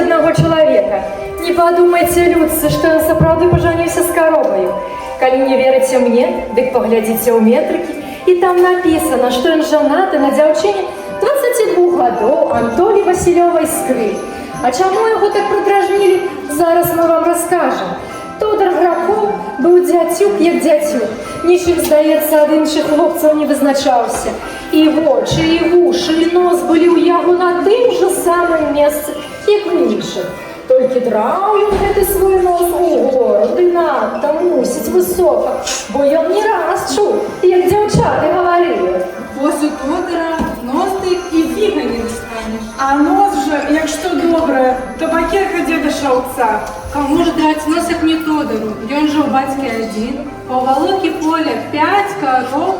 одного человека. Не подумайте, людцы, что я сапраўды поженился с коровою. Коли не верите мне, дык поглядите у метрики, и там написано, что он женат на девчине 22 годов Антоні Васильовой Скры. А чому його так продражнили, зараз ми вам розкажемо. Тодор Граков був дядюк, як дядюк. Нічим, здається, від інших хлопців не визначався. І очі, і вуші, і нос були у яго на тим же самим місці, як в інших. Тільки драв він гэты свой нос у гору, ды надто мусить високо, бо ён не раз чув, як дівчата говорили. Ось у Тодора нос ты и фига не достанешь. А нос же, як что доброе, табакерка деда Шалца. Кому же драть нос, як не Тодору? Где он же у батьки один? По волоке поля 5 коров.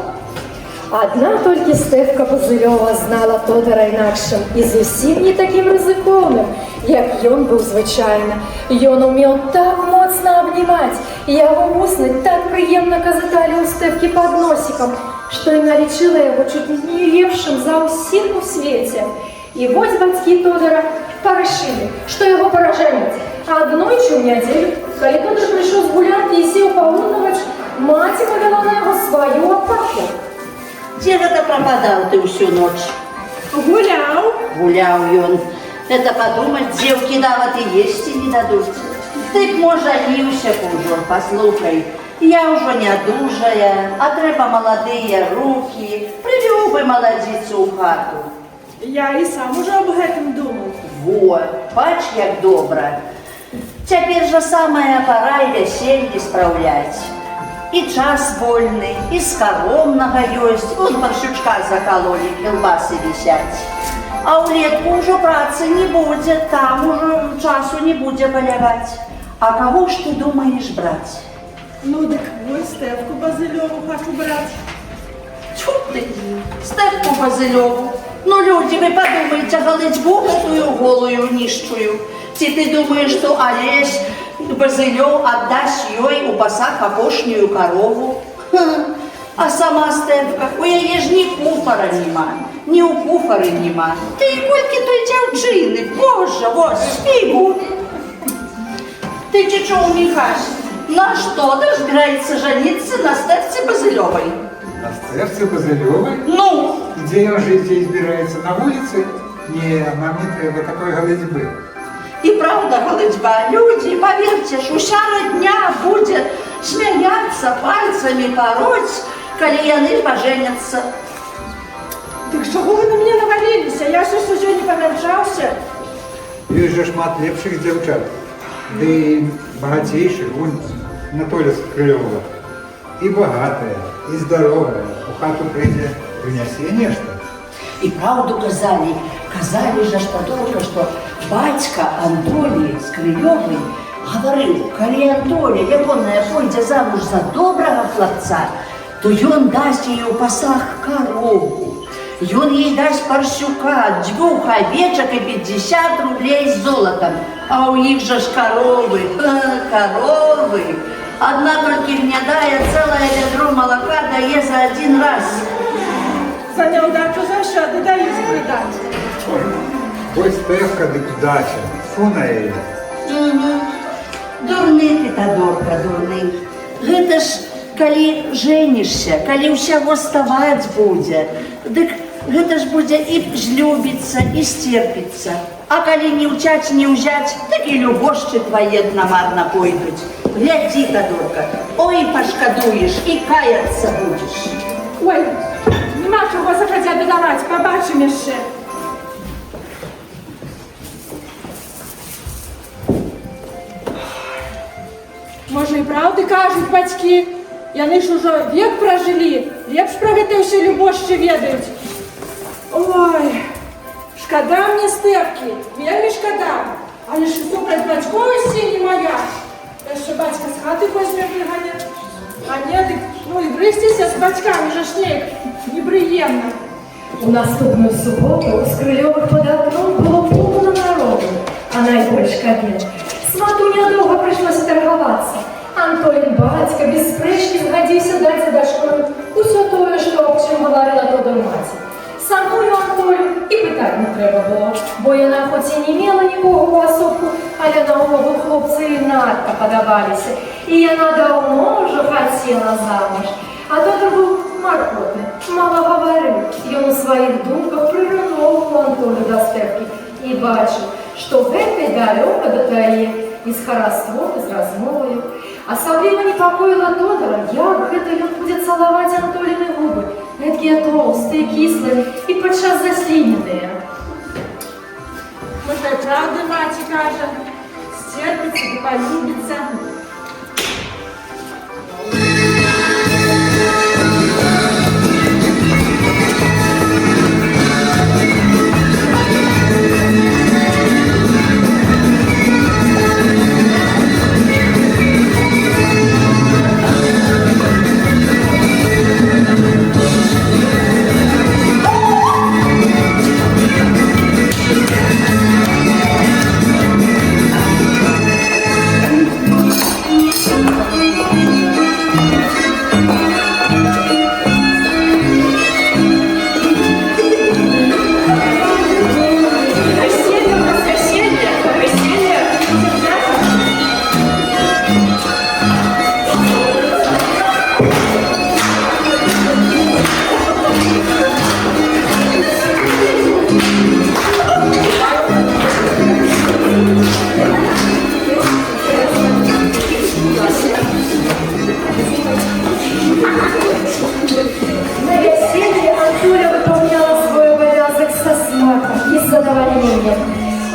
Одна тільки Стефка Базильова знала Тодора інакшим і зовсім не таким ризиковним, як ён був звичайно. Ён умів так моцно обнімати, і його вусни так приємно казатали у Стефки під носиком, що й налічила його чуть не лепшим за усіх у світі. І ось батьки Тодора порішили, що його пора женить. А однойчі в неділю, коли Тодор прийшов з гулянки і сів поужинать, маті повела на його свою опаку. Где же ты пропадал ты всю ночь? Гулял. Гулял ён. Это подумать, девки нават и есть и не дадут. Ты б, може, лився уже, послухай. Я уже не дужая, а треба молодые руки. Привел бы молодицу у хату. Я и сам уже об этом думал. Во, бач, як добра. Теперь же самая пора и веселье справлять. И час вольный, и скоромного есть. Вон паршучка закололи, колбасы висять. А улетку уже працы не будет, там уже часу не будет полягать. А кого ж ты думаешь брать? Ну так вот, Стефку Базилеву хочу брать. Тьфу ты, Стефку Базилеву. Ну, люди, вы подумайте, голытьбу эту голую нищую. Ти ты думаешь, что Олесь Базилев отдаст ей у пасах опошнюю корову? А сама Стефка, у яе ж ні куфара нема, ні у куфары нема. Ты колькі той дзяўчыны, боже, Господи! Ты чё умихаешь? На что ты собираешься жениться на Стефце Базилевой? На Стефце Базилевой? Ну? Где он жить здесь собирается? На улице? Не, нам не треба такой голодьбы. И правда, голодьба, люди, поверьте, ж уся родня будет смеяться, пальцами пороть, коли яны поженятся. Так чого ви на мене навалилися? Я щось уже не повержався. Есть же шмат лепших девчат. Да и богатейших, вон Анатолия Крылова. И богатая, и здоровая. У хату прийде, принеси нечто. И правду казали, казали же что только, что батька Антолий Скрылёвый говорил, коли Антолий, ягоная, пойдзе замуж за доброго хлопца, то ён даст ей у пасах корову. Ён ей даст парсюка, 2 овечек и 50 рублей с золотом. А у них же ж коровы, коровы. Одна только гнедая, целое ведро молока дае за 1 раз. За неудачу завжди даю спридати. Ось Стефка, да удача. Фу на її. Дурны ты, Тодорка, дурны. Гэта ж, калі женишься, калі ўсяго ставаць будзе, дык гэта ж будзе і злюбіцца, і стерпіцца. А калі не ўчаць, не ўзяць, так і любошчы твае намарна пойдуць. Гляди, Тодорка, ой, пашкадуеш і каяцца будзеш. Ой, нема чого захотя бедовать, побачим еще. Може і правди кажуть батьки, яны ж уже век прожили, лепш про гэта ўсе любошчы ведаюць. Ой, шкада мне Стефки, вельмі шкада, але ж супраць бацькоў усе не моя. Яшчэ бацька з хаты возьме выганяць. А не, дык, ну і грызціся з бацькамі же ж неяк непрыемна. У наступную суботу у Скрылёвых под окном было полно народу, а найбольш кабет. Свату нядоўга прыйшлося таргавацца. Антолін бацька без спрэчкі згадзіўся даць за дачкою ўсё тое, што аб чым гаварыла Тодор маці. Самую Антолю і пытаць не трэба трэба было, бо яна хоць і не мела нікога ў асобку, але наогул хлопцы і надта падабаліся. І яна даўно ўжо хацела замуж. А доктор быў маркотны, мала гаварыў. Ён у сваіх думках прырыноўваў Антону да Стэпкі і бачыў, што гэтай далёка да тае і з хараством, і з размоваю. Асабліва непакоіла Тодора, як гэта ён будзе цалаваць Антоліны губы, гэткія тоўстыя, кіслыя і падчас засліненыя. Можа, і правда маці кажа, сцерпіцца ды палюбіцца.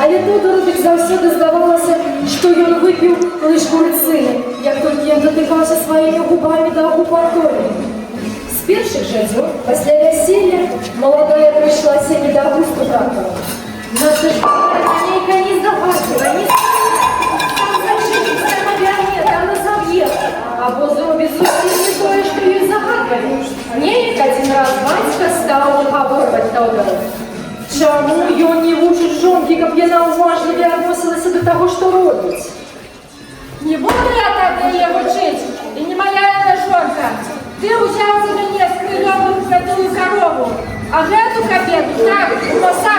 Але Тодору так заўсёды здавалася, што ён выпіў лыжку рыцыны, як толькі ён датыкаўся сваімі губамі да губ Антоні. З першых жа дзён пасля вяселля маладая прыйшла сям'і да густу трактора. Наша ж нейка не здаватліва, не там зачыніць, там абярне, там разаб'е, або зробіць зусім не тое, што ёй загадвалі. Неяк адзін раз бацька стаў угаворваць Тодора. Чаму ён не вучыць жонкі, каб яна уважліве адносілася да таго, што робіць? Не буду я так яе вучыць, і не моя яна жонка. Ты ўзяў за мяне скрылёную святую карову, а гэту кабету так, у носа